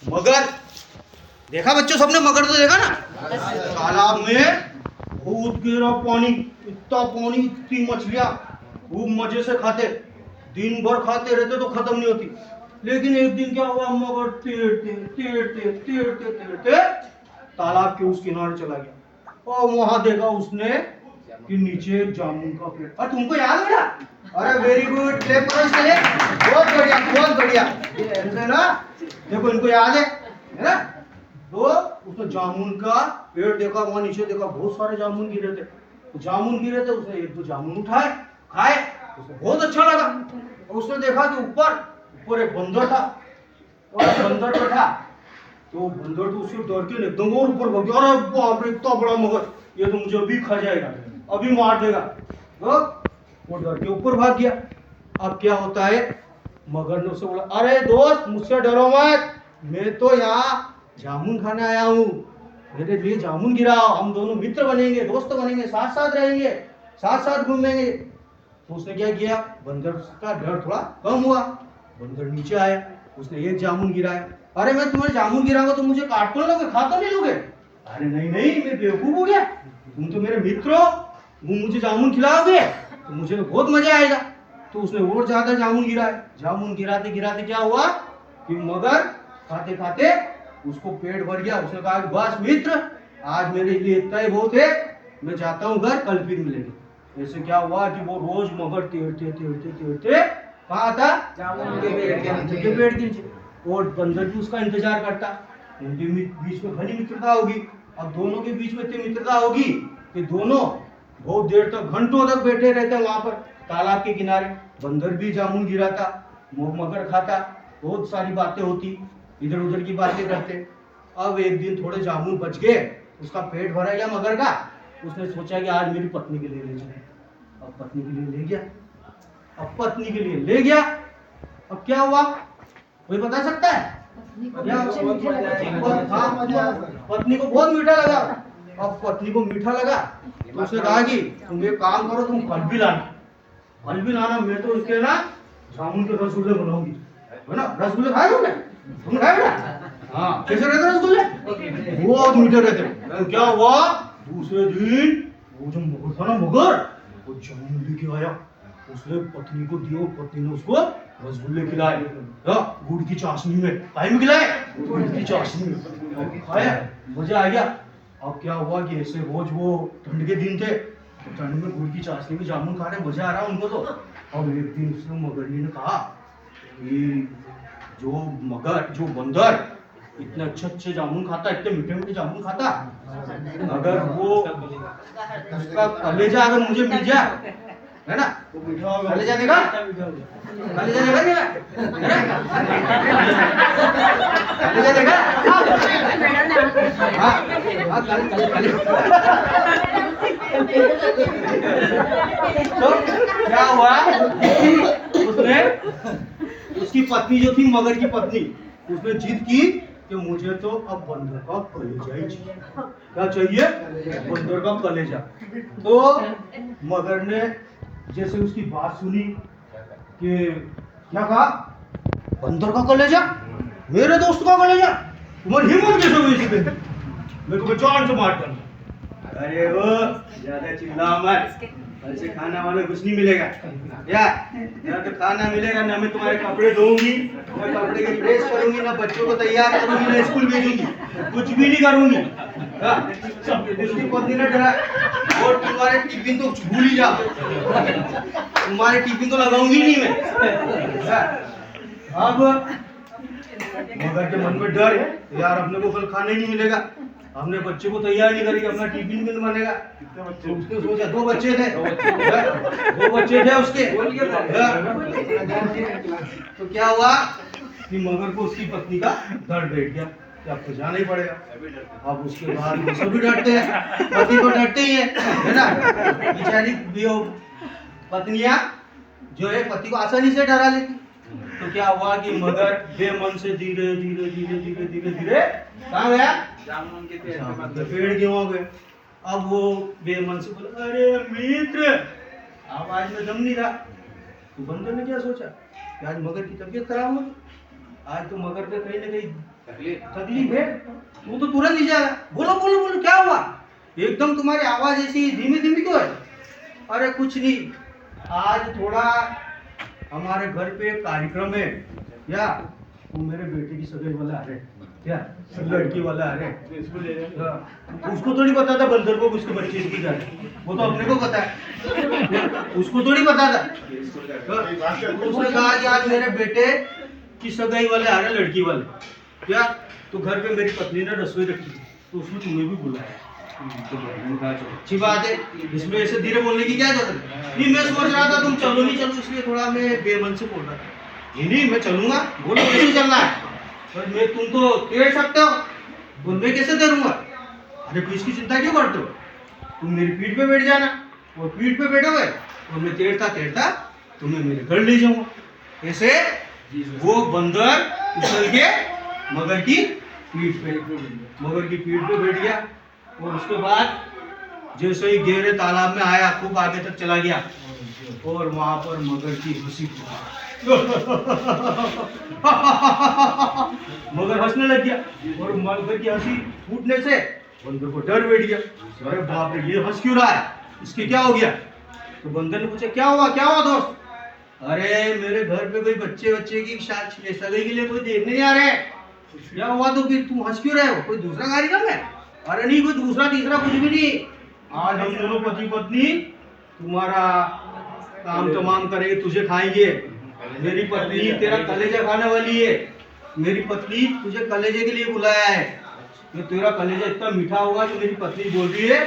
मगर देखा बच्चों, सबने मगर तो देखा ना। तालाब में बहुत गहरा पानी, इतना पानी, इतनी मछलियां, खूब मजे से खाते, दिन भर खाते रहते तो खत्म नहीं होती। लेकिन एक दिन क्या हुआ, मगर तैरते तैरते तैरते तैरते तालाब के उस किनारे चला गया और वहां देखा उसने कि नीचे एक जामुन का पेड़। और तुमको याद है बेटा? अरे वेरी गुड, क्लैप करो इसके लिए, बहुत बढ़िया बहुत बढ़िया। ये ना देखो, इनको याद है ना। तो उसने जामुन का पेड़ देखा, वहां नीचे देखा बहुत सारे जामुन गिरे थे। जामुन गिरे थे, उसने एक दो जामुन उठाए, खाए, उसको बहुत अच्छा लगा। और उसने देखा कि ऊपर एक बंदर था और बंदर बैठा। तो बंदर तो उससे डर के एकदम और ऊपर भाग गया। अरे बाप रे, इतना बड़ा मगर, ये तो मुझे अभी खा जाएगा, अभी मार देगा। तो वो डर के ऊपर भाग गया। अब क्या होता है, मगर ने उससे बोला, अरे दोस्त मुझसे डरो मत, मैं तो यहाँ जामुन खाने आया हूँ, मेरे लिए जामुन गिराओ, हम दोनों मित्र बनेंगे, दोस्त बनेंगे, साथ साथ रहेंगे, साथ साथ घूमेंगे। तो उसने क्या किया, बंदर का डर थोड़ा कम हुआ। बंदर नीचे आया, उसने एक जामुन गिराया। अरे मैं तुम्हें जामुन गिराऊंगा तो मुझे काट तो लोगे, खा तो नहीं लोगे? अरे नहीं नहीं, मैं बेवकूफ हो गया, तुम तो मेरे मित्र हो, तुम मुझे जामुन खिलाओगे तो मुझे तो बहुत मजा आएगा। तो उसने और ज्यादा जामुन गिराया। जामुन गिराते गिराते क्या हुआ कि मगर खाते खाते उसको पेट भर गया। उसने कहा कि बस मित्र, आज मेरे लिए इतना ही बहुत है, मैं जाता हूँ घर, कल फिर मिलेंगे। ऐसे क्या हुआ कि वो रोज मगर तैरते तैरते तैरते कहाँ था, जामुन के पेड़ के नीचे। और बंदर भी उसका इंतजार करता, उनके बीच में घनी मित्रता होगी। अब दोनों के बीच में इतनी मित्रता होगी कि दोनों बहुत देर तक, घंटों तक बैठे रहते वहां पर तालाब के किनारे। बंदर भी जामुन गिराता, मगर खाता, बहुत सारी बातें होती, इधर उधर की बातें करते। अब एक दिन थोड़े जामुन बच गए, उसका पेट भरा गया मगर का। उसने सोचा कि आज मेरी पत्नी के लिए ले जाए। अब पत्नी के लिए ले गया, अब पत्नी के लिए ले गया। अब क्या हुआ, कोई बता सकता है? पत्नी को बहुत मीठा लगा। अब पत्नी को मीठा लगा तो उसने कहा कि तुम एक काम करो, तुम फल भी लाना, फल भी लाना, मैं तो उसके ना जामुन के रसगुल्ले बनाऊंगी, है ना। रसगुल्ले खाए हो क्या, तुम खाए बेटा? हाँ, कैसे रहते रसगुल्ले? बहुत मीठे रहते। तो क्या हुआ, दूसरे दिन वो जो मगर था ना, मगर वो जामुन लेके आया, उसने पत्नी को दिया, पत्नी ने उसको रसगुल्ले खिलाए, गुड़ की चाशनी में। खाए में खिलाए, गुड़ की चाशनी में खाया, मजा आ गया। अब क्या हुआ कि ऐसे रोज, वो ठंड के दिन थे, तो ठंड में गुड़ की चाशनी में जामुन खा रहे, मजा आ रहा उनको तो। अब एक दिन उसने मगरनी ने कहा कि जो बंदर इतने अच्छे अच्छे जामुन खाता, इतने मीठे मीठे जामुन खाता, अगर वो उसका कलेजा अगर मुझे मिल जाए, है ना, कलेजा देगा, कलेजा देगा क्या, कलेजा देगा। तो क्या हुआ, उसने, उसकी पत्नी जो थी, मगर की पत्नी, उसने जिद की कि मुझे तो अब बंदर का कलेजा ही चाहिए। क्या चाहिए, बंदर का कलेजा। तो मगर ने जैसे उसकी बात सुनी कि क्या कहा, बंदर का कलेजा, मेरे दोस्त का कलेजा, तुम्हारी हिम्मत कैसे हुई इसी पे, मैं तुम्हें जान से मार दूंगा। अरे वो ज्यादा चिल्ला मत, कल से खाना वाला कुछ नहीं मिलेगा, या तो खाना मिलेगा ना, मैं तुम्हारे कपड़े धोऊंगी, मैं कपड़े की प्रेस करूंगी, ना बच्चों को तैयार करूंगी, ना स्कूल भेजूंगी, कुछ भी नहीं करूंगी। उसकी पत्नी ने डरा, और तुम्हारे टिफिन तो भूल ही जाओ, तुम्हारे टिफिन तो लगाऊंगी नहीं मैं। अब मगर के मन में डर है, यार अपने को कल खाने नहीं मिलेगा, हमने बच्चे को तैयार नहीं करेंगे, अपना टिफिन भी नहीं बनेगा। तो उसने सोचा, दो बच्चे थे उसके। तो क्या हुआ कि मगर को उसकी पत्नी का डर बैठ गया कि अब तो जाना ही पड़ेगा। अब उसके बाद वो सभी डरते हैं, पति तो डरते ही है ना। बेचारी पत्नियां जो है पति को आसानी से डरा लेती। तो क्या हुआ कि मगर बेमन से धीरे धीरे धीरे धीरे धीरे धीरे कहाँ गया, जामुन के पेड़ के वहां गए। अब वो बेमन से बोला, अरे मित्र, आवाज में दम नहीं रहा। तो बंदर ने क्या सोचा कि आज मगर की तबीयत खराब हो, आज तो मगर पे कहीं ना कहीं तकलीफ है। तू तो तुरंत ही जाएगा, बोलो बोलो बोलो क्या हुआ? एकदम तुम्हारी आवाज ऐसी धीमी धीमी क्यों है? अरे कुछ नहीं, आज थोड़ा हमारे घर पे एक कार्यक्रम है क्या, वो मेरे बेटे की सगाई वाला है क्या, लड़की वाला है। उसको थोड़ी पता था बंदर को उसके बच्चे की जा रही, वो तो अपने को पता है, उसको थोड़ी पता था। उसने कहा कि आज मेरे बेटे की सगाई वाले आ रहे लड़की वाले क्या, तो घर पे मेरी पत्नी ने रसोई रखी तो उसने तुम्हें भी बुलाया। तो मैंने कहा चलो अच्छी बात है, इसमें ऐसे धीरे बोलने की क्या जरूरत है? नहीं मैं सोच रहा था तुम चलो नहीं चलो, इसलिए थोड़ा मैं बेमन से बोल रहा था। नहीं मैं चलूंगा, बोलो कैसे चलना है? पर मैं तुम तो टेढ़ सकते हो, बोल मैं कैसे तैरूंगा? अरे तो इसकी चिंता क्यों करते हो? तुम मेरी पीठ पे बैठ जाना, और पीठ पे बैठोगे और मैं तैरता तैरता तुम्हें मेरे घर ले जाऊंगा। ऐसे वो बंदर उछल के मगर की पीठ पे बैठ गया, और उसके बाद जैसे ही गहरे तालाब में आया खूब आगे तक चला गया, और वहां पर मगर की हंसी मगर हंसने लग गया, और मगर की हंसी फूटने से बंदर को डर बैठ गया। अरे बाप रे, ये हंस क्यों रहा है, इसके क्या हो गया? तो बंदर ने पूछा क्या हुआ दोस्त? अरे मेरे घर पे कोई बच्चे की सगाई के लिए कोई देखने नहीं आ रहे। क्या हुआ तो फिर तुम हंस क्यों रहे हो? कोई दूसरा कार्यक्रम है? अरे नहीं, कोई दूसरा तीसरा कुछ भी नहीं, आज हम दोनों पति पत्नी तुम्हारा काम तमाम करेंगे, तुझे खाएंगे। मेरी पत्नी तेरा कलेजा खाने वाली है, मेरी पत्नी तुझे कलेजे के लिए बुलाया है। तो तेरा कलेजा इतना मीठा होगा कि मेरी पत्नी बोल रही है